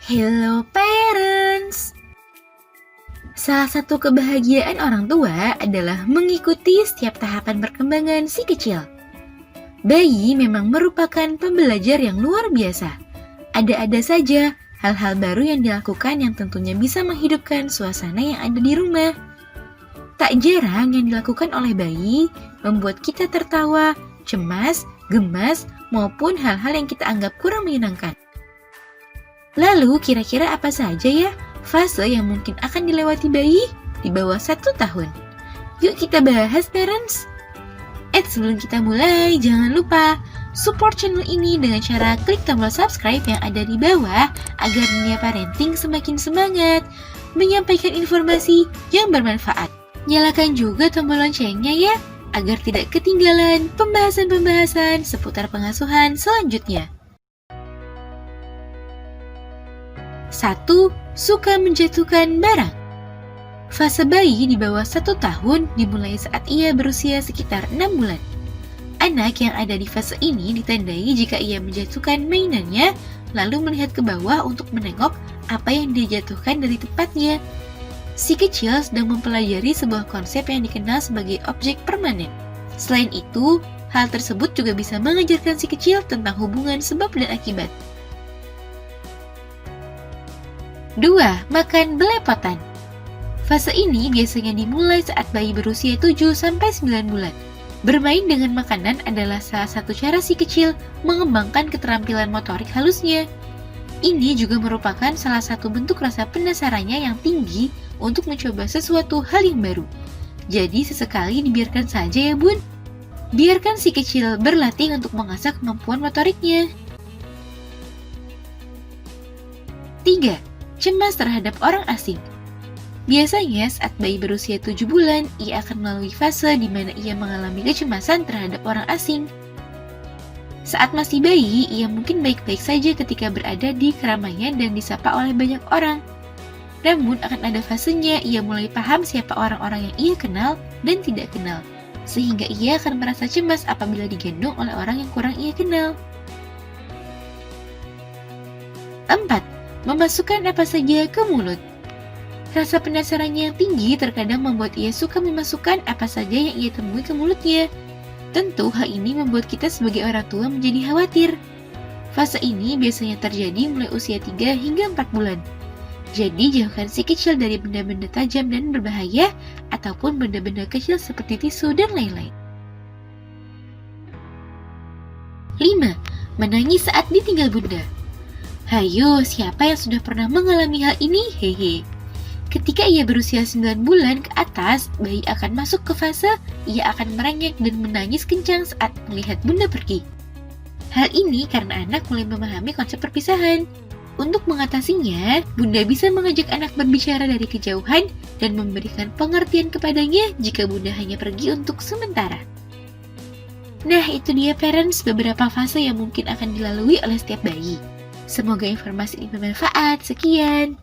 Hello parents! Salah satu kebahagiaan orang tua adalah mengikuti setiap tahapan perkembangan si kecil. Bayi memang merupakan pembelajar yang luar biasa. Ada-ada saja hal-hal baru yang dilakukan yang tentunya bisa menghidupkan suasana yang ada di rumah. Tak jarang yang dilakukan oleh bayi membuat kita tertawa, cemas, gemas, maupun hal-hal yang kita anggap kurang menyenangkan. Lalu kira-kira apa saja ya fase yang mungkin akan dilewati bayi di bawah 1 tahun? Yuk kita bahas parents! Sebelum kita mulai, jangan lupa support channel ini dengan cara klik tombol subscribe yang ada di bawah agar dunia parenting semakin semangat menyampaikan informasi yang bermanfaat. Nyalakan juga tombol loncengnya ya, agar tidak ketinggalan pembahasan-pembahasan seputar pengasuhan selanjutnya. 1. Suka menjatuhkan barang. Fase bayi di bawah 1 tahun dimulai saat ia berusia sekitar 6 bulan. Anak yang ada di fase ini ditandai jika ia menjatuhkan mainannya, lalu melihat ke bawah untuk menengok apa yang dia jatuhkan dari tempatnya. Si kecil sedang mempelajari sebuah konsep yang dikenal sebagai objek permanen. Selain itu, hal tersebut juga bisa mengajarkan si kecil tentang hubungan sebab dan akibat. 2. Makan belepotan. Fase ini biasanya dimulai saat bayi berusia 7-9 bulan. Bermain dengan makanan adalah salah satu cara si kecil mengembangkan keterampilan motorik halusnya. Ini juga merupakan salah satu bentuk rasa penasarannya yang tinggi untuk mencoba sesuatu hal yang baru. Jadi sesekali dibiarkan saja ya bun. Biarkan si kecil berlatih untuk mengasah kemampuan motoriknya. 3. Cemas terhadap orang asing. Biasanya saat bayi berusia 7 bulan, ia akan melalui fase di mana ia mengalami kecemasan terhadap orang asing. Saat masih bayi, ia mungkin baik-baik saja ketika berada di keramaian dan disapa oleh banyak orang. Namun akan ada fasenya ia mulai paham siapa orang-orang yang ia kenal dan tidak kenal, sehingga ia akan merasa cemas apabila digendong oleh orang yang kurang ia kenal. 4. Memasukkan apa saja ke mulut. Rasa penasarannya yang tinggi terkadang membuat ia suka memasukkan apa saja yang ia temui ke mulutnya. Tentu hal ini membuat kita sebagai orang tua menjadi khawatir. Fase ini biasanya terjadi mulai usia 3 hingga 4 bulan. Jadi jauhkan si kecil dari benda-benda tajam dan berbahaya ataupun benda-benda kecil seperti tisu dan lain-lain. 5. Menangis saat ditinggal bunda. Hayo, siapa yang sudah pernah mengalami hal ini? Hehe. Ketika ia berusia 9 bulan ke atas, bayi akan masuk ke fase ia akan merengek dan menangis kencang saat melihat bunda pergi. Hal ini karena anak mulai memahami konsep perpisahan. Untuk mengatasinya, bunda bisa mengajak anak berbicara dari kejauhan dan memberikan pengertian kepadanya jika bunda hanya pergi untuk sementara. Nah, itu dia parents beberapa fase yang mungkin akan dilalui oleh setiap bayi. Semoga informasi ini bermanfaat. Sekian.